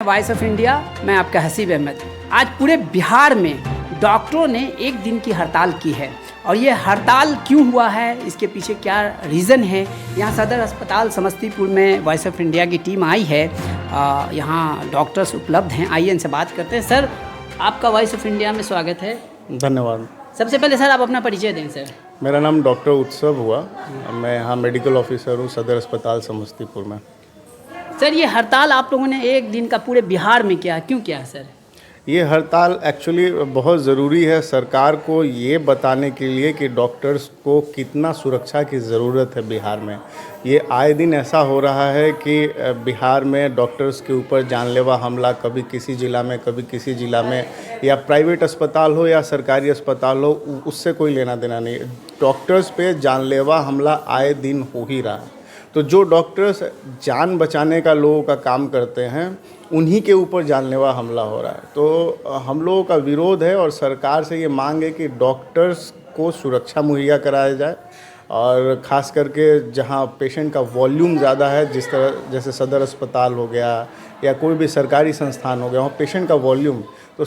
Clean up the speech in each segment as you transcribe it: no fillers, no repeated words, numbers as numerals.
Voice of India, मैं आपका हसीब अहमद। आज पूरे बिहार में डॉक्टरों ने एक दिन की हड़ताल की है और ये हड़ताल क्यों हुआ है, इसके पीछे क्या रीज़न है। यहाँ सदर अस्पताल समस्तीपुर में वॉइस ऑफ इंडिया की टीम आई है। यहाँ डॉक्टर्स उपलब्ध हैं, आइए इनसे बात करते हैं। सर, आपका वॉइस ऑफ इंडिया में स्वागत है। धन्यवाद। सबसे पहले सर आप अपना परिचय दें। सर, मेरा नाम डॉक्टर उत्सव हुआ, मैं यहाँ मेडिकल ऑफिसर हूँ सदर अस्पताल समस्तीपुर में। सर, ये हड़ताल आप लोगों ने एक दिन का पूरे बिहार में किया, क्यों किया सर? ये हड़ताल एक्चुअली बहुत ज़रूरी है सरकार को ये बताने के लिए कि डॉक्टर्स को कितना सुरक्षा की ज़रूरत है बिहार में। ये आए दिन ऐसा हो रहा है कि बिहार में डॉक्टर्स के ऊपर जानलेवा हमला, कभी किसी ज़िला में कभी किसी ज़िला में, या प्राइवेट अस्पताल हो या सरकारी अस्पताल हो, उससे कोई लेना देना नहीं। डॉक्टर्स पे जानलेवा हमला आए दिन हो ही रहा है। तो जो डॉक्टर्स जान बचाने का लोगों का काम करते हैं, उन्हीं के ऊपर जानलेवा हमला हो रहा है। तो हम लोगों का विरोध है और सरकार से ये मांग है कि डॉक्टर्स को सुरक्षा मुहैया कराया जाए, और ख़ास करके जहां पेशेंट का वॉल्यूम ज़्यादा है, जिस तरह जैसे सदर अस्पताल हो गया या कोई भी सरकारी संस्थान हो गया, वहाँ पेशेंट का वॉल्यूम, तो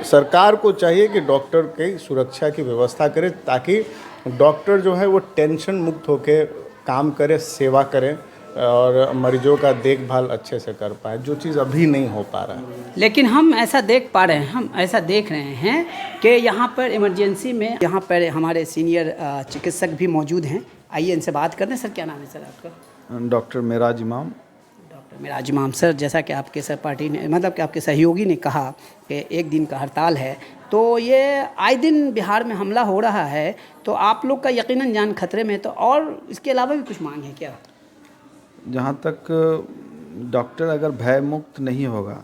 सरकार को चाहिए कि डॉक्टर की सुरक्षा की व्यवस्था करे, ताकि डॉक्टर जो है वो टेंशन मुक्त होकर काम करे, सेवा करें और मरीजों का देखभाल अच्छे से कर पाए, जो चीज़ अभी नहीं हो पा रहा है। लेकिन हम ऐसा देख पा रहे हैं, हम ऐसा देख रहे हैं कि यहाँ पर इमरजेंसी में यहाँ पर हमारे सीनियर चिकित्सक भी मौजूद हैं। आइए इनसे बात करते हैं। सर, क्या नाम है सर आपका? डॉक्टर मेराज इमाम। डॉक्टर मेराज इमाम। सर, जैसा कि आपके सर पार्टी ने, मतलब कि आपके सहयोगी ने कहा कि एक दिन का हड़ताल है, तो ये आए दिन बिहार में हमला हो रहा है, तो आप लोग का यकीनन जान खतरे में, तो और इसके अलावा भी कुछ मांग है क्या? जहाँ तक डॉक्टर अगर भय मुक्त नहीं होगा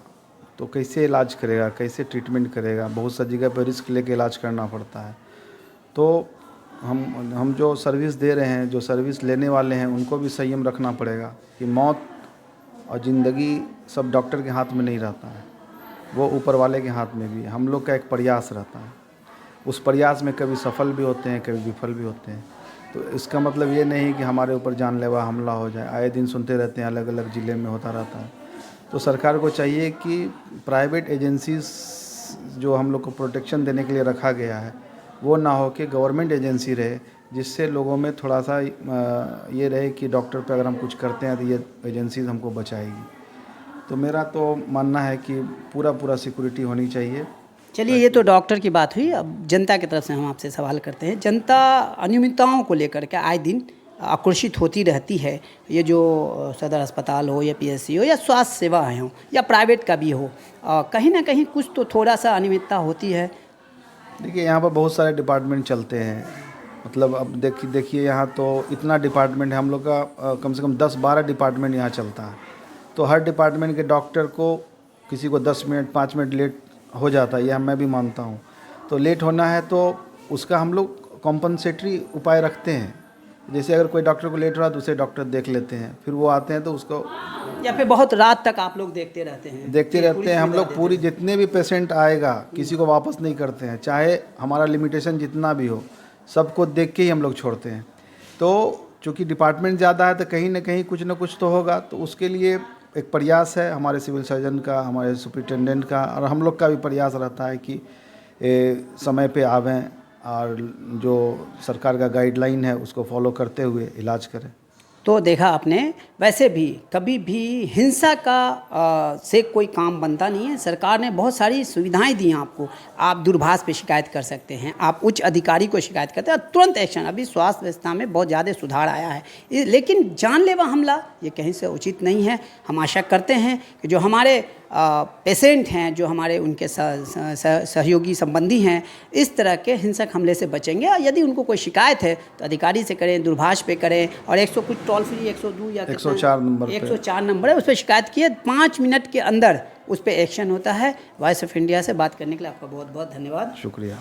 तो कैसे इलाज करेगा, कैसे ट्रीटमेंट करेगा। बहुत सा जगह पर रिस्क लेके इलाज करना पड़ता है। तो हम जो सर्विस दे रहे हैं, जो सर्विस लेने वाले हैं, उनको भी संयम रखना पड़ेगा कि मौत और ज़िंदगी सब डॉक्टर के हाथ में नहीं रहता है, वो ऊपर वाले के हाथ में भी है। हम लोग का एक प्रयास रहता है, उस प्रयास में कभी सफल भी होते हैं, कभी विफल भी होते हैं। तो इसका मतलब ये नहीं कि हमारे ऊपर जानलेवा हमला हो जाए। आए दिन सुनते रहते हैं, अलग अलग ज़िले में होता रहता है। तो सरकार को चाहिए कि प्राइवेट एजेंसीज जो हम लोग को प्रोटेक्शन देने के लिए रखा गया है, वो ना हो कि गवर्नमेंट एजेंसी रहे, जिससे लोगों में थोड़ा सा ये रहे कि डॉक्टर पे अगर हम कुछ करते हैं तो ये एजेंसीज हमको बचाएगी। तो मेरा तो मानना है कि पूरा सिक्योरिटी होनी चाहिए। चलिए, ये तो डॉक्टर की बात हुई। अब जनता की तरफ से हम आपसे सवाल करते हैं। जनता अनियमितताओं को लेकर के आए दिन आक्रोशित होती रहती है। ये जो सदर अस्पताल हो या पीएचसी हो या स्वास्थ्य सेवाएं हो या प्राइवेट का भी हो, कहीं ना कहीं कुछ तो थोड़ा सा अनियमितता होती है। देखिए, यहाँ पर बहुत सारे डिपार्टमेंट चलते हैं। मतलब अब देखिए यहाँ तो इतना डिपार्टमेंट है हम लोग का, कम से कम 10-12 डिपार्टमेंट यहाँ चलता है। तो हर डिपार्टमेंट के डॉक्टर को किसी को 10 मिनट 5 मिनट लेट हो जाता है, यह मैं भी मानता हूँ। तो लेट होना है तो उसका हम लोग कॉम्पनसेटरी उपाय रखते हैं। जैसे अगर कोई डॉक्टर को लेट हो रहा है, दूसरे डॉक्टर देख लेते हैं, फिर वो आते हैं तो उसको, या फिर बहुत रात तक आप लोग देखते रहते हैं? हम लोग पूरी जितने भी पेशेंट आएगा किसी को वापस नहीं करते हैं, चाहे हमारा लिमिटेशन जितना भी हो, सबको देख के ही हम लोग छोड़ते हैं। तो चूँकि डिपार्टमेंट ज़्यादा है तो कहीं ना कहीं कुछ ना कुछ तो होगा। तो उसके लिए एक प्रयास है हमारे सिविल सर्जन का, हमारे सुपरिटेंडेंट का, और हम लोग का भी प्रयास रहता है कि समय पे आवें और जो सरकार का गाइडलाइन है उसको फॉलो करते हुए इलाज करें। तो देखा आपने, वैसे भी कभी भी हिंसा का से कोई काम बनता नहीं है। सरकार ने बहुत सारी सुविधाएं दी हैं आपको। आप दूरभाष पे शिकायत कर सकते हैं, आप उच्च अधिकारी को शिकायत करते हैं और तुरंत एक्शन। अभी स्वास्थ्य व्यवस्था में बहुत ज़्यादा सुधार आया है, लेकिन जानलेवा हमला ये कहीं से उचित नहीं है। हम आशा करते हैं कि जो हमारे पेशेंट हैं, जो हमारे उनके सहयोगी संबंधी हैं, इस तरह के हिंसक हमले से बचेंगे। और यदि उनको कोई शिकायत है तो अधिकारी से करें, दूरभाष पे करें, और 100 कुछ टोल फ्री 102 या 104 नंबर 104 नंबर है, उस पर शिकायत किए, 5 मिनट के अंदर उस पर एक्शन होता है। वॉइस ऑफ इंडिया से बात करने के लिए आपका बहुत बहुत धन्यवाद। शुक्रिया।